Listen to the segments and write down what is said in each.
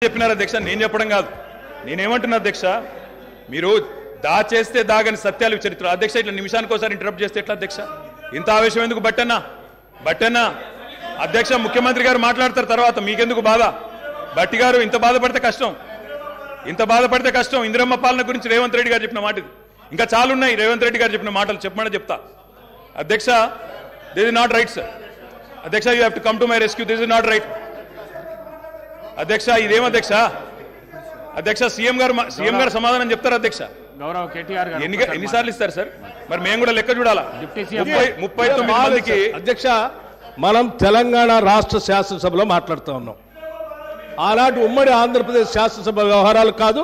చెప్పినారు అధ్యక్ష, నేను చెప్పడం కాదు. నేనేమంటున్నా అధ్యక్ష, మీరు దాచేస్తే దాగని సత్యాలు చరిత్ర. అధ్యక్ష ఇట్లా నిమిషానికి ఒకసారి ఇంటరప్ట్ చేస్తే ఎట్లా అధ్యక్ష? ఇంత ఆవేశం ఎందుకు? బట్టన్నా అధ్యక్ష, ముఖ్యమంత్రి గారు మాట్లాడతారు తర్వాత, మీకెందుకు బాధ? బట్టి గారు ఇంత బాధపడితే కష్టం. ఇందిరమ్మ పాలన గురించి రేవంత్ రెడ్డి గారు చెప్పిన మాట ఇది. ఇంకా చాలున్నాయి రేవంత్ రెడ్డి గారు చెప్పిన మాటలు, చెప్పమని చెప్తా. అధ్యక్ష, this is not right sir. అధ్యక్ష, you have to come to my rescue. This is not right అధ్యక్ష. ఇదేం అధ్యక్ష? అధ్యక్ష, సీఎం గారు సమాధానం చెప్తారు అధ్యక్ష. గౌరవ్ కేటీఆర్ గారు ఎన్నిసార్లు ఇస్తారు సార్? మరి మేము కూడా లెక్క చూడాలా? 39 మందికి. అధ్యక్ష, మనం తెలంగాణ రాష్ట్ర శాసనసభలో మాట్లాడుతూ ఉన్నాం. ఆనాటి ఉమ్మడి ఆంధ్రప్రదేశ్ శాసనసభ వ్యవహారాలు కాదు,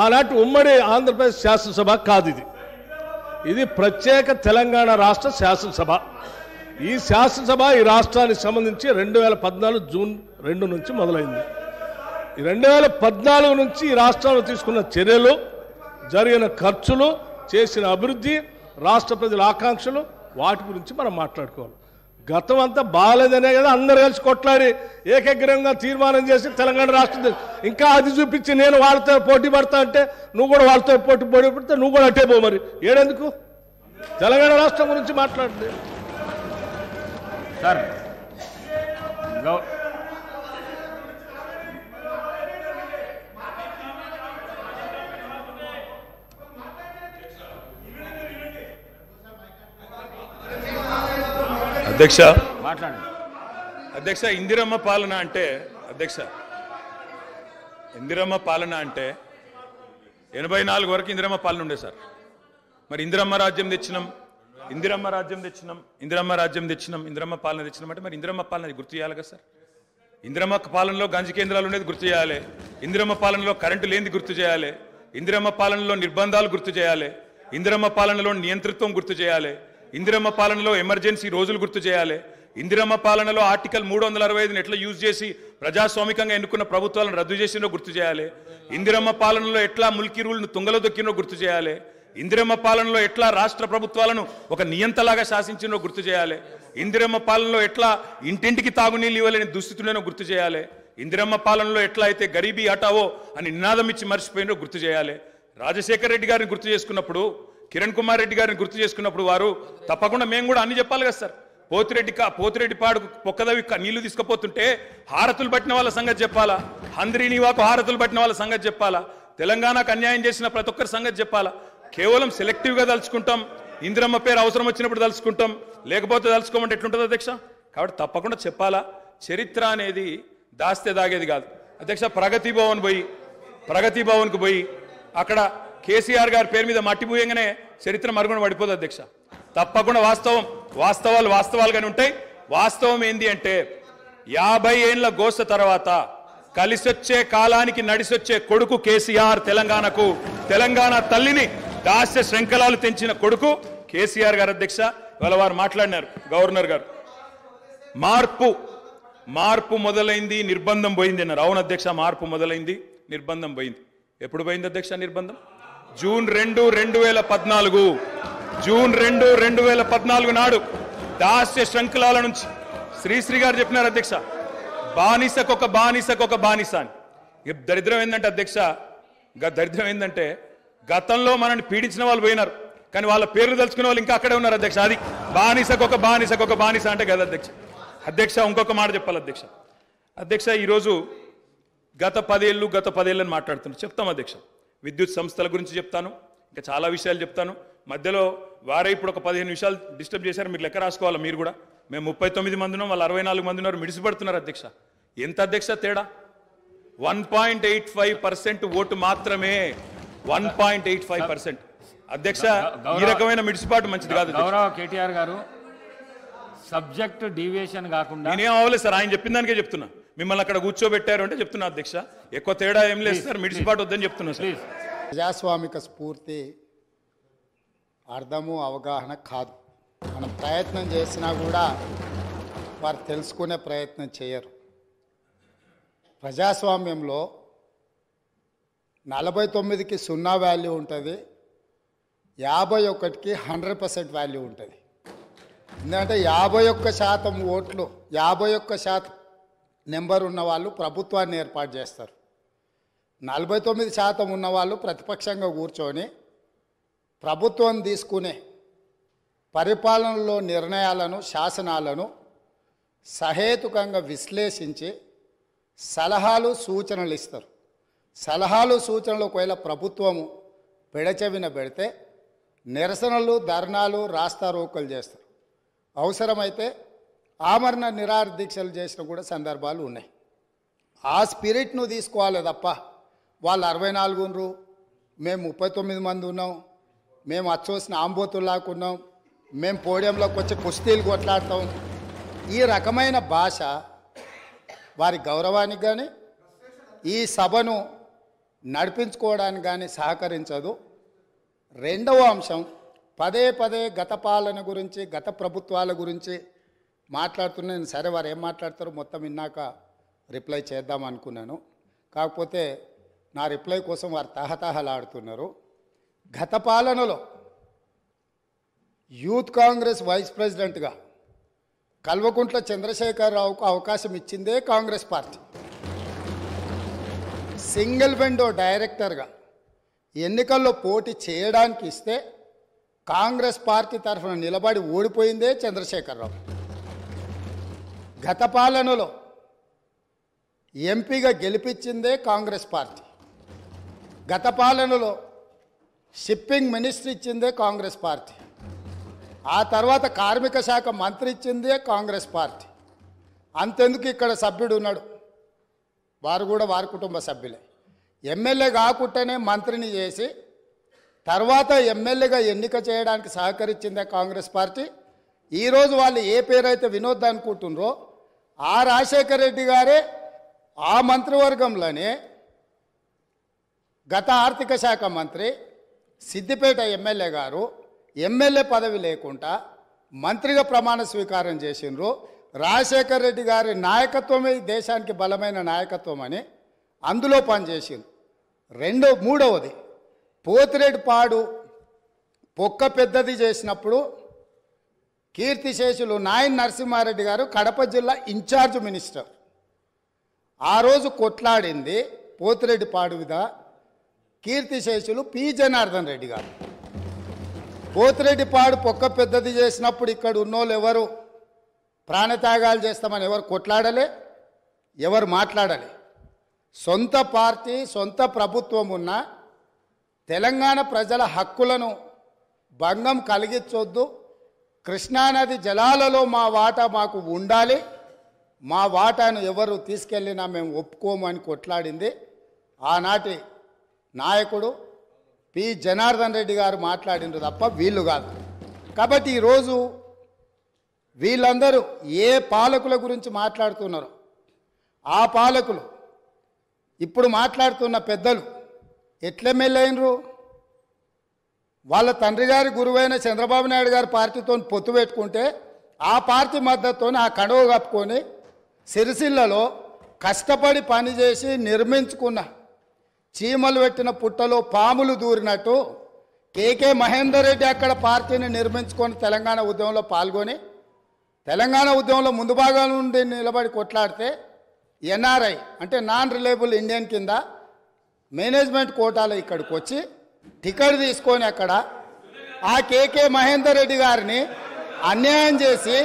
ఆనాటి ఉమ్మడి ఆంధ్రప్రదేశ్ శాసనసభ కాదు. ఇది ప్రత్యేక తెలంగాణ రాష్ట్ర శాసనసభ. ఈ శాసనసభ ఈ రాష్ట్రానికి సంబంధించి 2014 జూన్ 2 నుంచి మొదలైంది. 2014 నుంచి ఈ రాష్ట్రంలో తీసుకున్న చర్యలు, జరిగిన ఖర్చులు, చేసిన అభివృద్ధి, రాష్ట్ర ప్రజల ఆకాంక్షలు, వాటి గురించి మనం మాట్లాడుకోవాలి. గతం అంతా బాగాలేదనే కదా అందరు కలిసి కొట్లాడి ఏకగ్రీవంగా తీర్మానం చేసి తెలంగాణ రాష్ట్రం ఇంకా అది చూపించి నేను వాళ్ళతో పోటీ పడతా అంటే నువ్వు కూడా వాళ్ళతో పోటీ పడితే నువ్వు కూడా అట్టే పో. మరి ఏడెందుకు తెలంగాణ రాష్ట్రం గురించి మాట్లాడండి సార్. అధ్యక్ష మాట్లాడండి అధ్యక్ష. ఇందిరమ్మ పాలన అంటే 84 వరకు ఇందిరమ్మ పాలన ఉండే సార్. మరి ఇందిరమ్మ రాజ్యం తెచ్చినాం ఇందిరమ్మ పాలన తెచ్చినాం అంటే మరి ఇందిరమ్మ పాలన గుర్తు చేయాలి కదా సార్. ఇందిరమ్మ పాలనలో గంజి కేంద్రాలు ఉండేది గుర్తు చేయాలి, ఇందిరమ్మ పాలనలో కరెంటు లేనిది గుర్తు చేయాలి, ఇందిరమ్మ పాలనలో నిర్బంధాలు గుర్తు చేయాలి, ఇందిరమ్మ పాలనలో నియంతృత్వం గుర్తు చేయాలి, ఇందిరమ్మ పాలనలో ఎమర్జెన్సీ రోజులు గుర్తు చేయాలి, ఇందిరమ్మ పాలనలో ఆర్టికల్ 365 ఎట్లా యూజ్ చేసి ప్రజాస్వామికంగా ఎన్నుకున్న ప్రభుత్వాలను రద్దు చేసినో గుర్తు చేయాలి, ఇందిరమ్మ పాలనలో ఎట్లా ముల్కీ రూల్ను తుంగలో దొక్కినో గుర్తు చేయాలి, ఇందిరమ్మ పాలనలో ఎట్లా రాష్ట్ర ప్రభుత్వాలను ఒక నియంతలాగా శాసించినో గుర్తు చేయాలి, ఇందిరమ్మ పాలనలో ఎట్లా ఇంటింటికి తాగునీళ్ళు ఇవ్వలేని దుస్థితులను గుర్తు చేయాలి, ఇందిరమ్మ పాలనలో ఎట్లా అయితే గరీబీ హటావో అని నినాదం ఇచ్చి మర్చిపోయినో గుర్తు చేయాలి. రాజశేఖర రెడ్డి గారిని గుర్తు చేసుకున్నప్పుడు, కిరణ్ కుమార్ రెడ్డి గారిని గుర్తు చేసుకున్నప్పుడు వారు తప్పకుండా మేము కూడా అన్ని చెప్పాలి కదా సార్. పోతిరెడ్డి పాడుకు పొక్కదవి నీళ్లు తీసుకుపోతుంటే హారతులు పట్టిన వాళ్ళ సంగతి చెప్పాలా, హంద్రీనివాకు హారతులు పట్టిన వాళ్ళ సంగతి చెప్పాలా, తెలంగాణకు అన్యాయం చేసిన ప్రతి ఒక్కరి సంగతి చెప్పాలా. కేవలం సెలెక్టివ్గా తలుచుకుంటాం, ఇందిరమ్మ పేరు అవసరం వచ్చినప్పుడు తలుచుకుంటాం, లేకపోతే తలుచుకోమంటే ఎట్లుంటుంది అధ్యక్ష? కాబట్టి తప్పకుండా చెప్పాలా. చరిత్ర అనేది దాస్తే దాగేది కాదు అధ్యక్ష. ప్రగతి భవన్కు పోయి అక్కడ కేసీఆర్ గారి పేరు మీద మట్టి పూయంగానే చరిత్ర మరుగున పడిపోదు అధ్యక్ష. తప్పకుండా వాస్తవాలుగానే ఉంటాయి. వాస్తవం ఏంది అంటే 50 ఏళ్ల గోస తర్వాత కలిసొచ్చే కాలానికి నడిసొచ్చే కొడుకు కేసీఆర్. తెలంగాణ తల్లిని దాస్య శృంఖలాలు తెంచిన కొడుకు కేసీఆర్ గారు అధ్యక్ష. ఇవాళ వారు మాట్లాడినారు, గవర్నర్ గారు, మార్పు మొదలైంది, నిర్బంధం పోయింది అన్నారు. అవును అధ్యక్ష, మార్పు మొదలైంది, నిర్బంధం పోయింది. ఎప్పుడు పోయింది అధ్యక్ష నిర్బంధం? జూన్ 2, 2014 నాడు దాస్య శృంఖలాల నుంచి శ్రీశ్రీ గారు చెప్పినారు అధ్యక్ష, బానిసకొక బానిస అని. దరిద్రం ఏంటంటే అధ్యక్ష, దరిద్రం ఏంటంటే గతంలో మనల్ని పీడించిన వాళ్ళు పోయినారు, కానీ వాళ్ళ పేర్లు తలుచుకునే వాళ్ళు ఇంకా అక్కడే ఉన్నారు అధ్యక్ష. అది బానిసకొక బానిస అంటే కదా అధ్యక్ష. ఇంకొక మాట చెప్పాలి అధ్యక్ష. ఈరోజు గత 10 ఏళ్ళని మాట్లాడుతున్నాను, చెప్తాం అధ్యక్ష. విద్యుత్ సంస్థల గురించి చెప్తాను, ఇంకా చాలా విషయాలు చెప్తాను. మధ్యలో వారే ఇప్పుడు ఒక 15 నిమిషాలు డిస్టర్బ్ చేశారు, మీరు లెక్క రాసుకోవాలి. మీరు కూడా మేము 39 మంది ఉన్నాం, వాళ్ళు 64 మంది ఉన్నారు, మిడిసిపడుతున్నారు అధ్యక్ష. ఎంత అధ్యక్ష తేడా? 1.85% ఓటు మాత్రమే. 1.85% అధ్యక్ష. ఈ రకమైన మిడిసిపాటు మంచిది కాదు. గౌరవ కేటీఆర్ గారు, సబ్జెక్ట్ డీవియేషన్ కాకుండా నేనేం అవ్వలేదు సార్, ఆయన చెప్పిన దానికే చెప్తున్నా. మిమ్మల్ని అక్కడ కూర్చోబెట్టారు అంటే చెప్తున్నా అధ్యక్ష. ఎక్కువ తేడా ఏం లేదు సార్, మిడిసిపాటు వద్దని చెప్తున్నా సార్. ప్రజాస్వామిక స్ఫూర్తి అర్థము అవగాహన కాదు. మనం ప్రయత్నం చేసినా కూడా వారు తెలుసుకునే ప్రయత్నం చేయరు. ప్రజాస్వామ్యంలో 49కి 0 వాల్యూ ఉంటుంది, 51కి 100% వాల్యూ ఉంటుంది. ఎందుకంటే 51% ఓట్లు 51% నెంబర్ ఉన్న వాళ్ళు ప్రభుత్వాన్ని ఏర్పాటు చేస్తారు. 49% ఉన్నవాళ్ళు ప్రతిపక్షంగా కూర్చొని ప్రభుత్వం తీసుకునే పరిపాలనలో నిర్ణయాలను శాసనాలను సహేతుకంగా విశ్లేషించి సలహాలు సూచనలు ఇస్తారు. సలహాలు సూచనలు ఒకవేళ ప్రభుత్వము పెడచెవిన పెడితే నిరసనలు ధర్నాలు రాస్తారోకలు చేస్తారు. అవసరమైతే ఆమరణ నిరాహార దీక్షలు చేసిన కూడా సందర్భాలు ఉన్నాయి. ఆ స్పిరిట్ను తీసుకోవాలి తప్ప వాళ్ళు 64 ఉన్నారు, మేము 39 మంది ఉన్నాం, మేము అచ్చోసిన ఆంబోతుల్లాకున్నాం, మేము పోడియంలోకి వచ్చి కుస్తీలు కొట్లాడతాం, ఈ రకమైన భాష వారి గౌరవానికి కానీ ఈ సభను నడిపించుకోవడానికి కానీ సహకరించదు. రెండవ అంశం, పదే పదే గత పాలన గురించి గత ప్రభుత్వాల గురించి మాట్లాడుతున్నాను. సరే, వారు ఏం మాట్లాడతారో మొత్తం విన్నాక రిప్లై చేద్దాం అనుకున్నాను. కాకపోతే నా రిప్లై కోసం వారు తహతహలాడుతున్నారు. గత పాలనలో యూత్ కాంగ్రెస్ వైస్ ప్రెసిడెంట్గా కల్వకుంట్ల చంద్రశేఖరరావుకు అవకాశం ఇచ్చిందే కాంగ్రెస్ పార్టీ. సింగిల్ విండో డైరెక్టర్గా ఎన్నికల్లో పోటీ చేయడానికి ఇస్తే కాంగ్రెస్ పార్టీ తరఫున నిలబడి ఓడిపోయిందే చంద్రశేఖరరావు. గత పాలనలో ఎంపీగా గెలిపించిందే కాంగ్రెస్ పార్టీ. గత పాలనలో షిప్పింగ్ మినిస్టర్ ఇచ్చిందే కాంగ్రెస్ పార్టీ. ఆ తర్వాత కార్మిక శాఖ మంత్రి ఇచ్చిందే కాంగ్రెస్ పార్టీ. అంతెందుకు ఇక్కడ సభ్యుడు ఉన్నాడు, వారు కూడా వారి కుటుంబ సభ్యులే. ఎమ్మెల్యే కాకుండానే మంత్రిని చేసి తర్వాత ఎమ్మెల్యేగా ఎన్నిక చేయడానికి సహకరించిందే కాంగ్రెస్ పార్టీ. ఈరోజు వాళ్ళు ఏ పేరైతే వినోద్ అనుకుంటున్నారో ఆ రాజశేఖర రెడ్డి గారే ఆ మంత్రివర్గంలోనే గత ఆర్థిక శాఖ మంత్రి సిద్దిపేట ఎమ్మెల్యే గారు ఎమ్మెల్యే పదవి లేకుండా మంత్రిగా ప్రమాణ స్వీకారం చేసిండ్రు. రాజశేఖర రెడ్డి గారి నాయకత్వమే దేశానికి బలమైన నాయకత్వం అని అందులో పనిచేసిండ్రు. మూడవది, పోతిరెడ్డిపాడు పొక్క పెద్దది చేసినప్పుడు కీర్తిశేషులు నాయన్ నరసింహారెడ్డి గారు కడప జిల్లా ఇన్ఛార్జ్ మినిస్టర్. ఆ రోజు కొట్లాడింది పోతిరెడ్డిపాడు మీద కీర్తిశేషులు పి జనార్దన్ రెడ్డి గారు. పోతిరెడ్డిపాడు పొక్క పెద్దది చేసినప్పుడు ఇక్కడ ఉన్నోళ్ళు ఎవరు ప్రాణత్యాగాలు చేస్తామని ఎవరు కొట్లాడలే, ఎవరు మాట్లాడలే. సొంత పార్టీ సొంత ప్రభుత్వం ఉన్న తెలంగాణ ప్రజల హక్కులను భంగం కలిగించొద్దు, కృష్ణానది జలాలలో మా వాటా మాకు ఉండాలి, మా వాటాను ఎవరు తీసుకెళ్ళినా మేము ఒప్పుకోము అని కొట్లాడింది ఆనాటి నాయకుడు పి జనార్దన్ రెడ్డి గారు మాట్లాడిండ్రు తప్ప వీళ్ళు కాదు. కాబట్టి ఈరోజు వీళ్ళందరూ ఏ పాలకుల గురించి మాట్లాడుతున్నారు, ఆ పాలకులు ఇప్పుడు మాట్లాడుతున్న పెద్దలు ఎట్లెమ్మెల్యేనరు? వాళ్ళ తండ్రి గారి గురువైన చంద్రబాబు నాయుడు గారి పార్టీతో పొత్తు పెట్టుకుంటే ఆ పార్టీ మద్దతుతో ఆ కడవ కప్పుకొని సిరిసిల్లలో కష్టపడి పనిచేసి నిర్మించుకున్న చీమలు పెట్టిన పుట్టలో పాములు దూరినట్టు కేకే మహేందర్ రెడ్డి అక్కడ పార్టీని నిర్మించుకొని తెలంగాణ ఉద్యమంలో పాల్గొని తెలంగాణ ఉద్యమంలో ముందు భాగం నుండి నిలబడి కొట్లాడితే ఎన్ఆర్ఐ అంటే నాన్ రిలయబుల్ ఇండియన్ కింద మేనేజ్మెంట్ కోటాలో ఇక్కడికి వచ్చి టికెట్ తీసుకొని అక్కడ ఆ కేకే మహేందర్ రెడ్డి గారిని అన్యాయం చేసి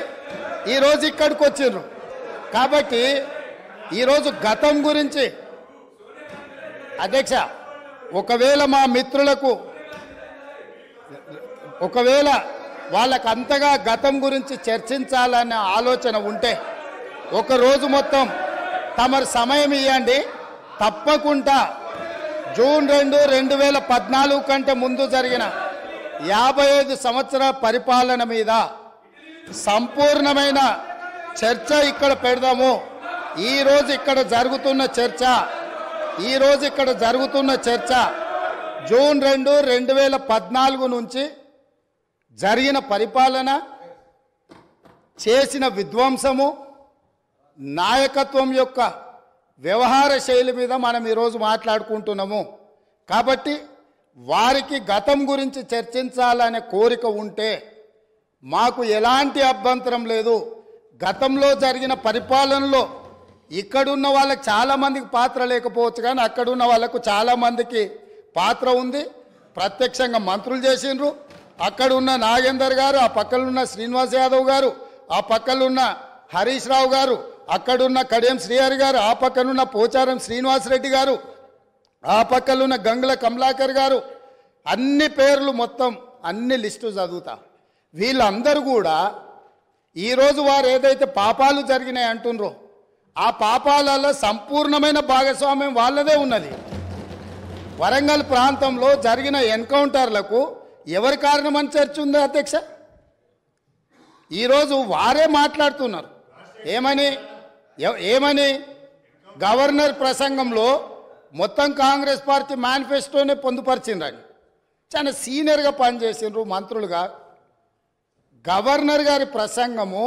ఈరోజు ఇక్కడికి వచ్చిండ్రు. కాబట్టి ఈరోజు గతం గురించి అధ్యక్ష, ఒకవేళ మా మిత్రులకు వాళ్ళకు అంతగా గతం గురించి చర్చించాలనే ఆలోచన ఉంటే ఒకరోజు మొత్తం తమరు సమయం ఇవ్వండి. తప్పకుండా జూన్ 2, 2014 కంటే ముందు జరిగిన 55 సంవత్సరాల పరిపాలన మీద సంపూర్ణమైన చర్చ ఇక్కడ పెడదాము. ఈరోజు ఇక్కడ జరుగుతున్న చర్చ జూన్ 2, 2014 నుంచి జరిగిన పరిపాలన, చేసిన విధ్వంసము, నాయకత్వం యొక్క వ్యవహార శైలి మీద మనం ఈరోజు మాట్లాడుకుంటున్నాము. కాబట్టి వారికి గతం గురించి చర్చించాలనే కోరిక ఉంటే మాకు ఎలాంటి అభ్యంతరం లేదు. గతంలో జరిగిన పరిపాలనలో ఇక్కడున్న వాళ్ళకి చాలామందికి పాత్ర లేకపోవచ్చు, కానీ అక్కడున్న వాళ్ళకు చాలామందికి పాత్ర ఉంది. ప్రత్యక్షంగా మంత్రులు చేసిండ్రు. అక్కడున్న నాగేందర్ గారు, ఆ పక్కనున్న శ్రీనివాస్ యాదవ్ గారు, ఆ పక్కనున్న హరీష్ రావు గారు, అక్కడున్న కడియం శ్రీహరి గారు, ఆ పక్కనున్న పోచారం శ్రీనివాసరెడ్డి గారు, ఆ పక్కనున్న గంగుల కమలాకర్ గారు, అన్ని పేర్లు మొత్తం అన్ని లిస్టు చదువుతా. వీళ్ళందరూ కూడా ఈరోజు వారు ఏదైతే పాపాలు జరిగినాయి అంటుండ్రో ఆ పాపాలలో సంపూర్ణమైన భాగస్వామ్యం వాళ్ళదే ఉన్నది. వరంగల్ ప్రాంతంలో జరిగిన ఎన్కౌంటర్లకు ఎవరి కారణమని చర్చ ఉంది అధ్యక్ష? ఈరోజు వారే మాట్లాడుతున్నారు. ఏమని గవర్నర్ ప్రసంగంలో మొత్తం కాంగ్రెస్ పార్టీ మేనిఫెస్టోనే పొందుపరిచిండ్రని చాలా సీనియర్గా పనిచేసిండ్రు మంత్రులుగా. గవర్నర్ గారి ప్రసంగము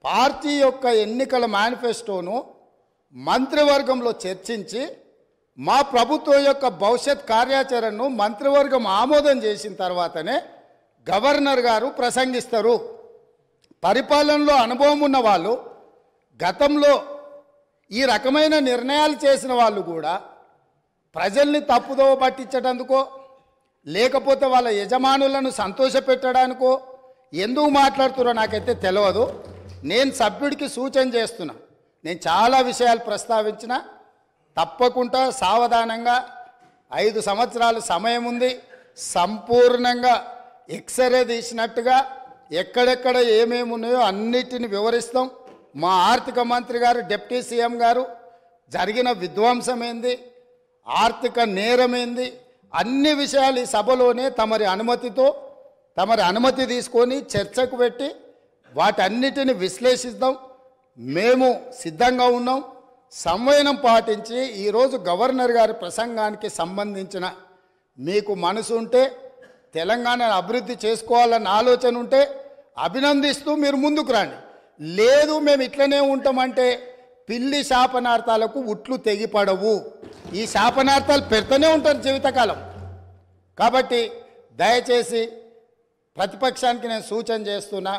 పార్టీ యొక్క ఎన్నికల మేనిఫెస్టోను మంత్రివర్గంలో చర్చించి మా ప్రభుత్వం యొక్క భవిష్యత్ కార్యాచరణను మంత్రివర్గం ఆమోదం చేసిన తర్వాతనే గవర్నర్ గారు ప్రసంగిస్తారు. పరిపాలనలో అనుభవం ఉన్న వాళ్ళు, గతంలో ఈ రకమైన నిర్ణయాలు చేసిన వాళ్ళు కూడా ప్రజల్ని తప్పుదోవ పట్టించడానికో లేకపోతే వాళ్ళ యజమానులను సంతోషపెట్టడానికో ఎందుకు మాట్లాడుతున్నారో నాకైతే తెలియదు. నేను సభ్యుడికి సూచన చేస్తున్నా. నేను చాలా విషయాలు ప్రస్తావించిన, తప్పకుండా సావధానంగా 5 సంవత్సరాలు సమయం ఉంది. సంపూర్ణంగా ఎక్స్రే తీసినట్టుగా ఎక్కడెక్కడ ఏమేమి ఉన్నాయో అన్నిటిని వివరిస్తాం. మా ఆర్థిక మంత్రి గారు, డిప్యూటీ సీఎం గారు జరిగిన విధ్వంసం ఏంది, ఆర్థిక నేరం ఏంది, అన్ని విషయాలు ఈ సభలోనే తమరి అనుమతి తీసుకొని చర్చకు పెట్టి వాటన్నిటిని విశ్లేషిద్దాం. మేము సిద్ధంగా ఉన్నాం. సంవయనం పాటించి ఈరోజు గవర్నర్ గారి ప్రసంగానికి సంబంధించిన మీకు మనసు ఉంటే, తెలంగాణను అభివృద్ధి చేసుకోవాలన్న ఆలోచన ఉంటే అభినందిస్తూ మీరు ముందుకు రండి. లేదు మేము ఇట్లనే ఉంటామంటే పిల్లి శాపనార్థాలకు ఉట్లు తెగిపడవు. ఈ శాపనార్థాలు పెడుతూనే ఉంటారు జీవితకాలం. కాబట్టి దయచేసి ప్రతిపక్షానికి నేను సూచన చేస్తున్నా,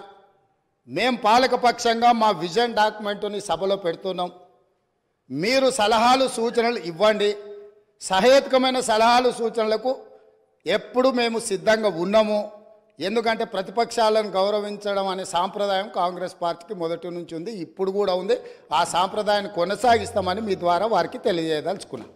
మేము పాలకపక్షంగా మా విజన్ డాక్యుమెంటుని సభలో పెడుతున్నాం. మీరు సలహాలు సూచనలు ఇవ్వండి. సహేతుకమైన సలహాలు సూచనలకు ఎప్పుడు మేము సిద్ధంగా ఉన్నాము. ఎందుకంటే ప్రతిపక్షాలను గౌరవించడం అనే సాంప్రదాయం కాంగ్రెస్ పార్టీకి మొదటి నుంచి ఉంది, ఇప్పుడు కూడా ఉంది. ఆ సాంప్రదాయాన్ని కొనసాగిస్తామని మీ ద్వారా వారికి తెలియజేయదలుచుకున్నాం.